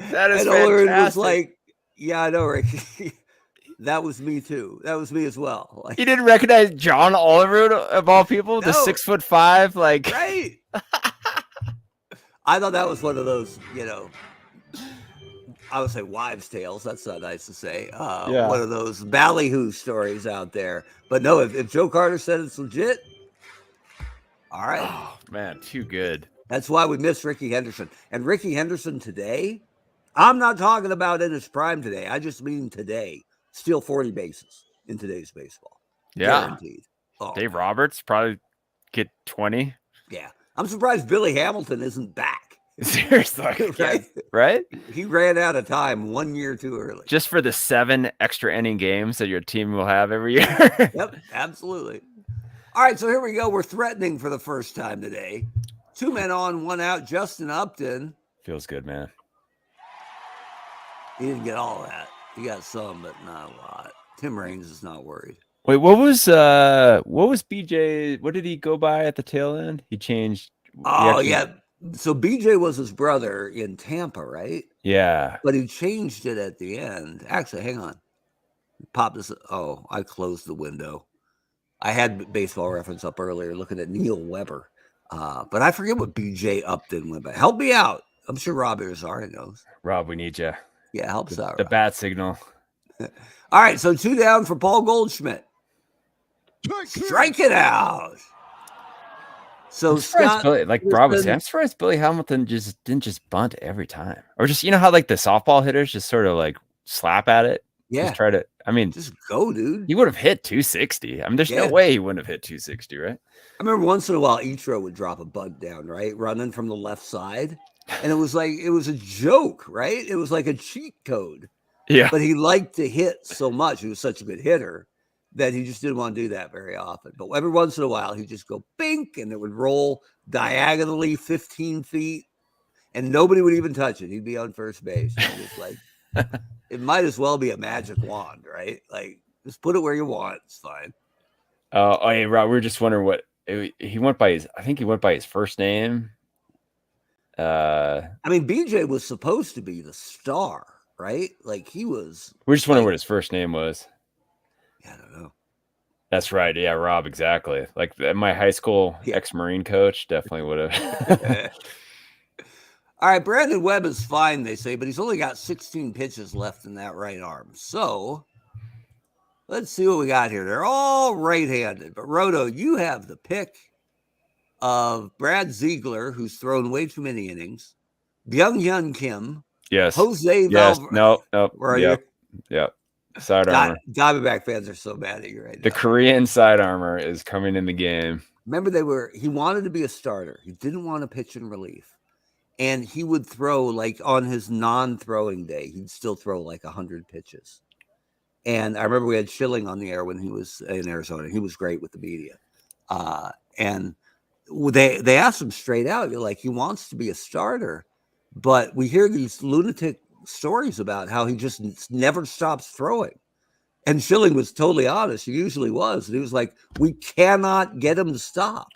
That is
and Olerud
fantastic.
was like, "Yeah, I know, Ricky. That was me too. That was me as well." Like,
He didn't recognize John Olerud of all people, the
No.
6'5", like
right. I thought that was one of those, I would say wives' tales. That's not nice to say.
Yeah.
One of those ballyhoo stories out there. But no, if Joe Carter said it's legit, all right.
Oh man, too good.
That's why we miss Ricky Henderson. And Ricky Henderson today, I'm not talking about in his prime today. I just mean today. Steal 40 bases in today's baseball.
Yeah.
Guaranteed. Oh,
Dave Roberts probably get 20.
yeah. I'm surprised Billy Hamilton isn't back.
Seriously,
Right?
right?
He ran out of time 1 year too early.
Just for the 7 extra inning games that your team will have every year.
Yep, absolutely. All right, so here we go. We're threatening for the first time today. 2 men on, 1 out. Justin Upton.
Feels good, man.
He didn't get all of that. He got some, but not a lot. Tim Raines is not worried.
Wait, what was BJ? What did he go by at the tail end? He changed.
Oh, yeah. So BJ was his brother in Tampa, right?
Yeah.
But he changed it at the end. Actually, hang on. Pop this. Oh, I closed the window. I had Baseball Reference up earlier looking at Neil Weber. But I forget what BJ Upton went by. Help me out. I'm sure Rob Irizarry knows.
Rob, we need you.
Yeah, helps out.
The
Rob.
bat signal.
All right, so 2 down for Paul Goldschmidt. Strike it out. So Scott,
Billy, like Rob was saying, I'm surprised Billy Hamilton didn't just bunt every time, or just how like the softball hitters just sort of like slap at it.
Yeah,
just try to. I mean,
just go, dude.
He would have hit 260. I mean, there's no way he wouldn't have hit 260, right?
I remember once in a while, Ichiro would drop a bunt down, right, running from the left side, and it was a joke, right? It was like a cheat code.
Yeah,
but he liked to hit so much. He was such a good hitter that he just didn't want to do that very often. But every once in a while, he'd just go bink, and it would roll diagonally 15 feet, and nobody would even touch it. He'd be on first base. It was like, it might as well be a magic wand, right? Like, just put it where you want. It's fine.
Oh, hey, Rob, we were just wondering what he went by his. I think he went by his first name.
I mean, BJ was supposed to be the star, right? Like he was.
We're just wondering what his first name was.
Yeah, I don't know.
That's right. Yeah, Rob, exactly. Like my high school ex-Marine coach definitely would have.
All right, Brandon Webb is fine, they say, but he's only got 16 pitches left in that right arm. So let's see what we got here. They're all right-handed, but Roto, you have the pick of Brad Ziegler, who's thrown way too many innings, Byung-Hyun Kim,
yes,
Jose
yes,
Valverde.
no,
where are you?
Yep. Side armor.
Diamondback fans are so mad at you right now.
The Korean side armor is coming in the game.
Remember, he wanted to be a starter. He didn't want to pitch in relief. And he would throw, like, on his non-throwing day, he'd still throw, like, 100 pitches. And I remember we had Schilling on the air when he was in Arizona. He was great with the media. And they asked him straight out, like, he wants to be a starter. But we hear these lunatic stories about how he just never stops throwing. And Schilling was totally honest. He usually was. And he was like, we cannot get him to stop.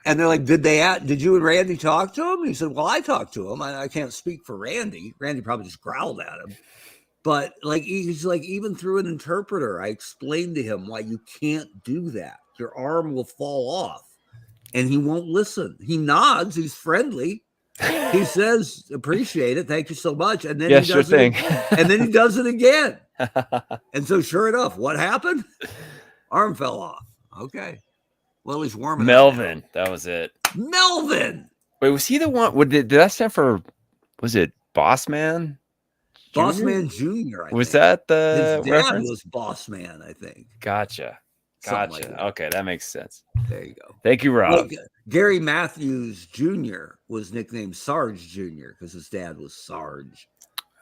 And they're like, did you and Randy talk to him? And he said, well, I talked to him. I can't speak for Randy. Randy probably just growled at him. But like, he's like, even through an interpreter, I explained to him why you can't do that. Your arm will fall off. And he won't listen. He nods. He's friendly. He says, appreciate it. Thank you so much. And then he does it. And then he does it again. And so sure enough, what happened? Arm fell off. Okay. Well, he's warming
Melvin.
up
That was it.
now. Melvin.
Wait, was he the one? Did that stand for? Was it Boss Man?
Boss
Junior?
Man Jr.
Was
think.
that the
His dad
reference?
was Boss Man, I think.
Gotcha.
Something like that.
Okay, that makes sense.
There you go.
Thank you, Rob.
Like, Gary Matthews Jr. was nicknamed Sarge Jr. because his dad was Sarge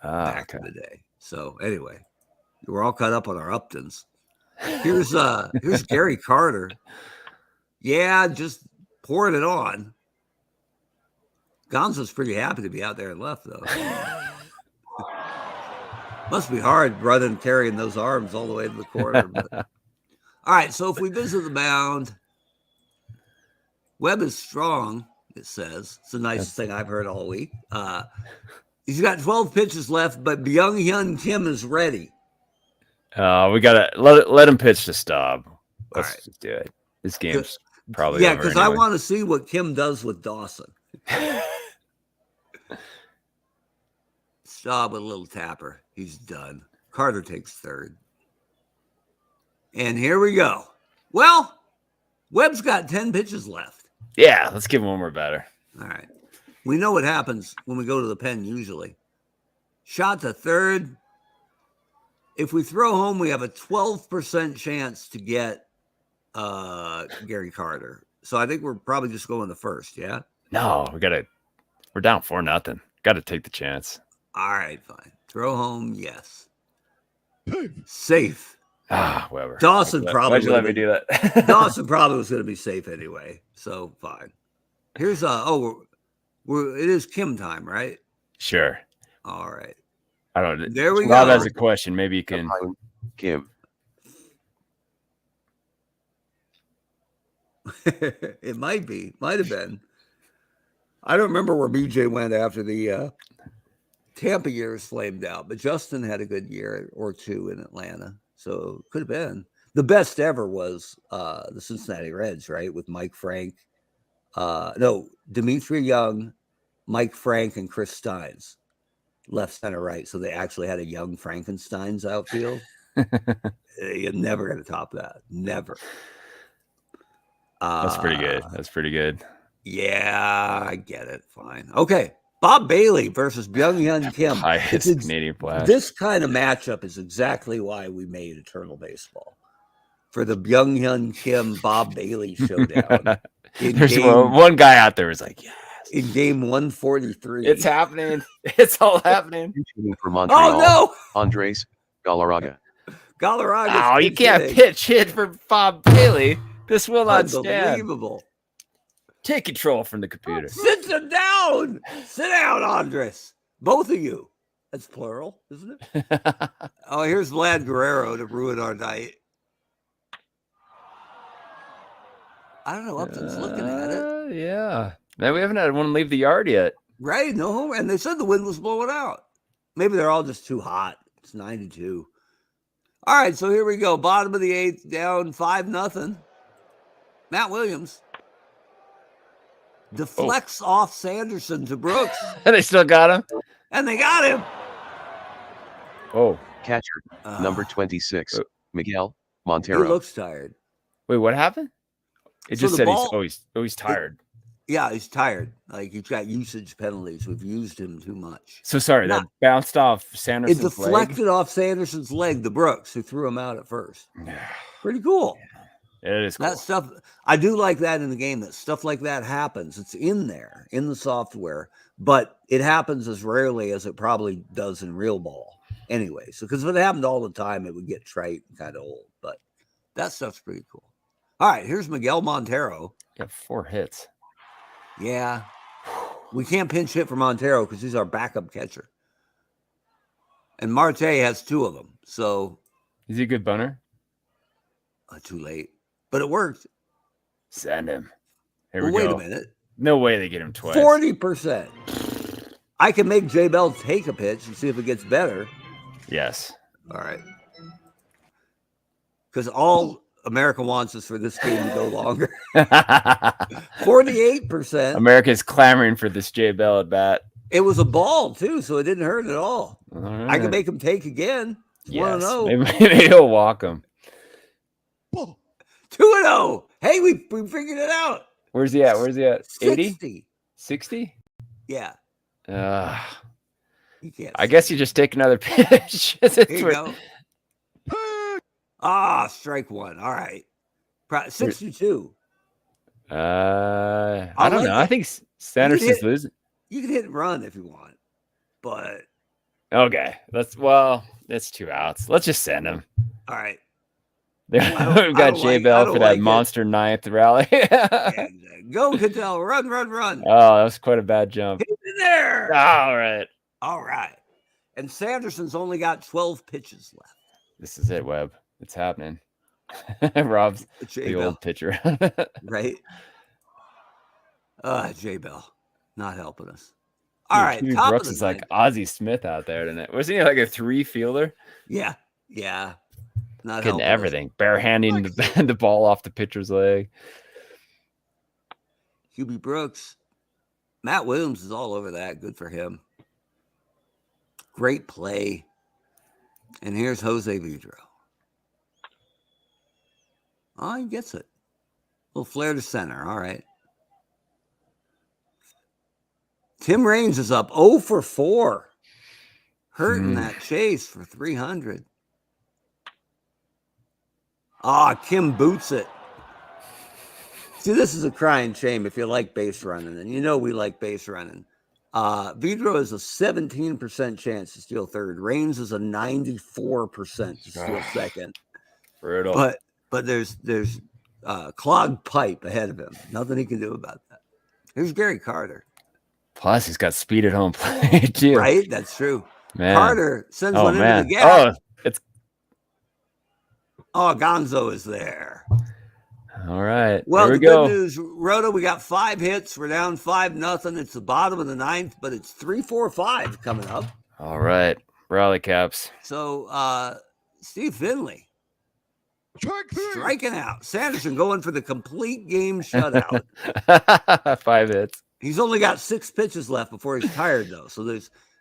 back in the day. So anyway, we're all caught up on our Uptons. Here's Gary Carter. Yeah, just pouring it on. Gonzo's pretty happy to be out there and left, though. Must be hard running, carrying those arms all the way to the corner. But... All right, so if we visit the mound, Webb is strong, it says. It's the nicest thing I've heard all week. He's got 12 pitches left, but Byung-Hyun Kim is ready.
We gotta let him pitch to Staub. Let's just do it. This game's probably over
because
anyway.
I want to see what Kim does with Dawson. Staub with a little tapper. He's done. Carter takes third. And here we go. Well, Webb's got 10 pitches left.
Yeah, let's give him one more batter.
All right. We know what happens when we go to the pen usually. Shot to third. If we throw home, we have a 12% chance to get Gary Carter. So I think we're probably just going to first, yeah?
No, we're down 4-0. Got to take the chance.
All right, fine. Throw home, yes. Safe.
Weber.
Dawson probably.
Why'd you let me do that?
Dawson probably was going to be safe anyway, so fine. Here's it is Kim time, right?
Sure.
All right.
I don't.
There we
Rob
go.
has a question. Maybe you can.
Kim.
It might have been. I don't remember where BJ went after the Tampa years flamed out, but Justin had a good year or two in Atlanta, so it could have been. The best ever was the Cincinnati Reds, right? With Mike Frank, Dimitri Young, Mike Frank, and Chris Steins, left, center, right. So they actually had a young Frankenstein's outfield. You're never going to top that. Never.
That's pretty good. That's pretty good.
Yeah, I get it. Fine. Okay. Bob Bailey versus Byung-Hyun Kim.
Highest Canadian flag.
This kind of matchup is exactly why we made Eternal Baseball. For the Byung-Hyun Kim Bob Bailey showdown.
There's one guy out there who's like, yes.
In game 143.
It's happening. It's all happening.
For Montreal,
Oh, no.
Andres Galarraga.
Galarraga.
Oh, you can't pitch hit for Bob Bailey. This will not stand.
Unbelievable.
Take control from the computer.
Sit down. Sit down, Andres. Both of you. That's plural, isn't it? Oh, here's Vlad Guerrero to ruin our night. I don't know. Upton's looking at it.
Yeah. Man, we haven't had one leave the yard yet.
Right. No. And they said the wind was blowing out. Maybe they're all just too hot. It's 92. All right. So here we go. Bottom of the eighth, down 5-0. Matt Williams deflects off Sanderson to Brooks.
And they still got him.
And they got him.
Oh.
Catcher, number 26, Miguel
He
Montero.
looks tired.
Wait, what happened? It
So
just
the
said
ball-
he's tired.
Yeah, he's tired. Like, he's got usage penalties. We've used him too much.
So sorry, that bounced off Sanderson's
It deflected off Sanderson's leg, the Brooks, who threw him out at first. Pretty cool.
It is cool.
That stuff, I do like that in the game, that stuff like that happens. It's in there, in the software, but it happens as rarely as it probably does in real ball anyway. So, because if it happened all the time, it would get trite and kind of old, but that stuff's pretty cool. All right, here's Miguel Montero.
Got 4 hits.
Yeah. We can't pinch hit for Montero because he's our backup catcher. And Marte has 2 of them. So.
Is he a good bunter?
Too late. But it worked.
Send him. Here we
Wait
go.
a minute.
No way they get him twice.
40%. I can make J Bell take a pitch and see if it gets better.
Yes.
All right. Because all America wants is for this game to go longer. 48%.
America's clamoring for this J Bell at bat.
It was a ball, too, so it didn't hurt at all.
Right.
I can make him take again.
Yes.
1-0.
Maybe he'll walk him.
2-0. Hey, we figured it out.
Where's he at? 80?
60.
60?
Yeah. You can't.
I guess you just take another pitch.
Here you go. Strike one. All right. 62.
I don't know. I think Sanderson's losing.
You can hit and run if you want, but
okay. That's 2 outs. Let's just send him.
All right.
We've got J Bell for that monster ninth rally.
Yeah, go, Cattell. Run.
Oh, that was quite a bad jump.
Hit in there.
All right.
And Sanderson's only got 12 pitches left.
This is it, Webb. It's happening. Rob's the old pitcher.
Right? J Bell not helping us. All right.
Jimmy Brooks is like Ozzie Smith out there tonight. Wasn't he like a 3 fielder?
Yeah. Not
getting everything. Barehanding the ball off the pitcher's leg.
Hubie Brooks. Matt Williams is all over that. Good for him. Great play. And here's Jose Vidro. Oh, he gets it. A little flare to center. All right. Tim Raines is up 0 for 4. Hurting that chase for 300. Kim boots it. See, this is a crying shame if you like base running, and you know we like base running. Vidro has a 17% chance to steal third. Raines is a 94% to steal second.
Brutal.
But there's clogged pipe ahead of him. Nothing he can do about that. Here's Gary Carter.
Plus, he's got speed at home plate too.
Right, that's true.
Man.
Carter sends one into the gap. Gonzo is there.
All right.
Well,
there we
the
go.
good news, Rhoda, we got 5 hits. We're down 5-0. It's the bottom of the 9th, but it's 3-4-5 coming up.
All right. Rally caps.
So Steve Finley striking out. Sanderson going for the complete game shutout.
5 hits.
He's only got 6 pitches left before he's tired, though. So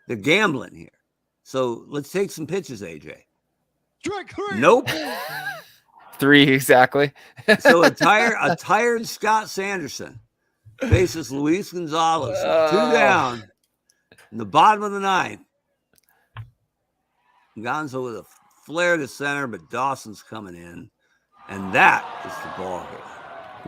they're gambling here. So let's take some pitches, AJ.
Strike 3.
Nope.
3 exactly.
So a tired Scott Sanderson faces Luis Gonzalez. 2 down in the bottom of the 9th. Gonzo with a flare to center, but Dawson's coming in. And that is the ball game.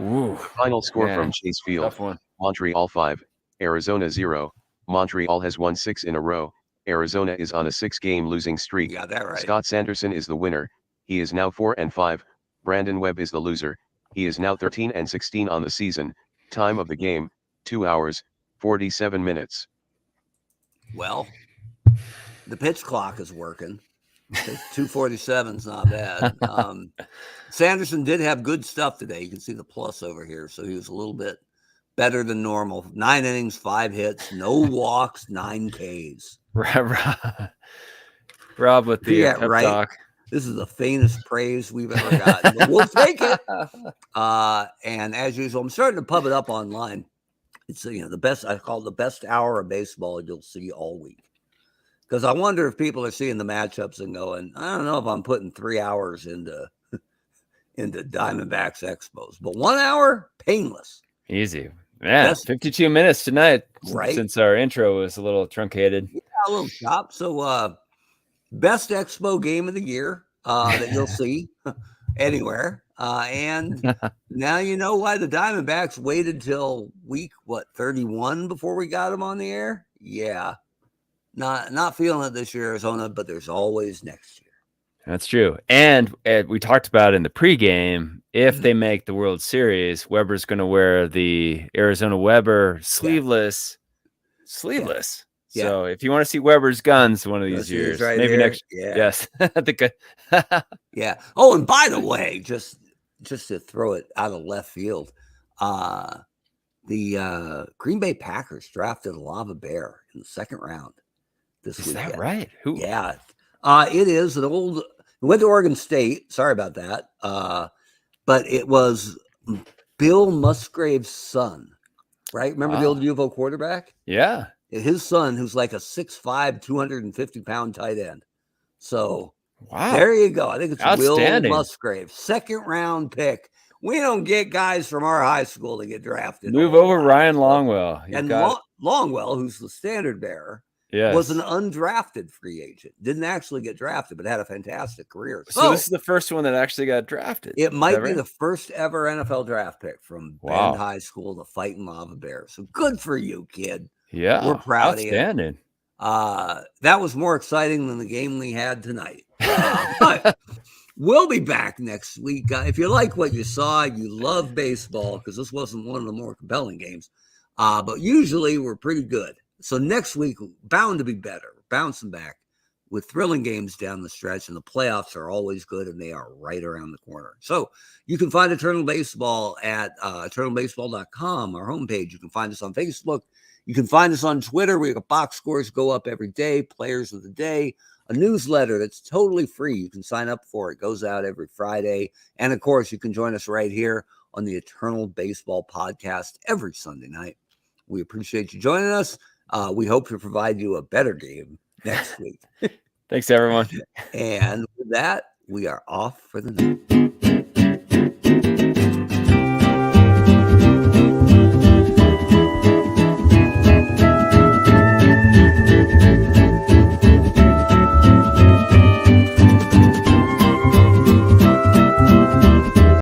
Ooh.
Final score from Chase Field.
Tough one.
Montreal 5, Arizona 0. Montreal has won 6 in a row. Arizona is on a 6-game losing streak.
You got that right.
Scott Sanderson is the winner. He is now 4-5. Brandon Webb is the loser. He is now 13-16 on the season. Time of the game, 2 hours, 47 minutes.
Well, the pitch clock is working. 2:47 is not bad. Sanderson did have good stuff today. You can see the plus over here. So he was a little bit better than normal. 9 innings, 5 hits, no walks, 9 Ks.
Rob with the pep talk.
This is the faintest praise we've ever gotten. But we'll take it. And as usual, I'm starting to pub it up online. It's the best. I call it the best hour of baseball you'll see all week. Because I wonder if people are seeing the matchups and going, I don't know if I'm putting 3 hours into Diamondbacks Expos, but 1 hour, painless.
Easy. Yeah, 52 minutes tonight,
right?
Since our intro was a little truncated.
Yeah, a little chop. So, best Expo game of the year that you'll see anywhere. And now you know why the Diamondbacks waited till week 31 before we got them on the air. Yeah, not feeling it this year, Arizona, but there's always next year.
That's true. And we talked about in the pregame, if they make the World Series, Weber's going to wear the Arizona Weber sleeveless. Yeah. So if you want to see Weber's guns one of these years,
right
maybe
here.
next.
Yeah.
Yes.
Yeah. Oh, and by the way, just to throw it out of left field, the Green Bay Packers drafted Lava Bear in the 2nd round this weekend.
Is that right? Who?
Yeah. It is an old. Went to Oregon State. Sorry about that. But it was Bill Musgrave's son, right? Remember the old UVO quarterback?
Yeah.
His son, who's like a 6'5", 250-pound tight end. So
wow,
there you go. I think it's Will
Outstanding.
Musgrave, 2nd round pick. We don't get guys from our high school to get drafted.
Move over Ryan Longwell.
And Longwell, who's the standard bearer, was an undrafted free agent. Didn't actually get drafted, but had a fantastic career.
So this is the first one that actually got drafted.
It might be the first ever NFL draft pick from Bend High School, the Fighting Lava Bears. So good for you, kid.
Yeah,
we're proud
outstanding.
of you. That was more exciting than the game we had tonight. But we'll be back next week. If you like what you saw, you love baseball, because this wasn't one of the more compelling games. But usually we're pretty good. So next week, bound to be better. Bouncing back with thrilling games down the stretch, and the playoffs are always good, and they are right around the corner. So you can find Eternal Baseball at eternalbaseball.com, our homepage. You can find us on Facebook. You can find us on Twitter. We have box scores go up every day, players of the day, a newsletter that's totally free. You can sign up for it. It goes out every Friday. And, of course, you can join us right here on the Eternal Baseball podcast every Sunday night. We appreciate you joining us. We hope to provide you a better game next week.
Thanks, everyone.
And with that, we are off for the night.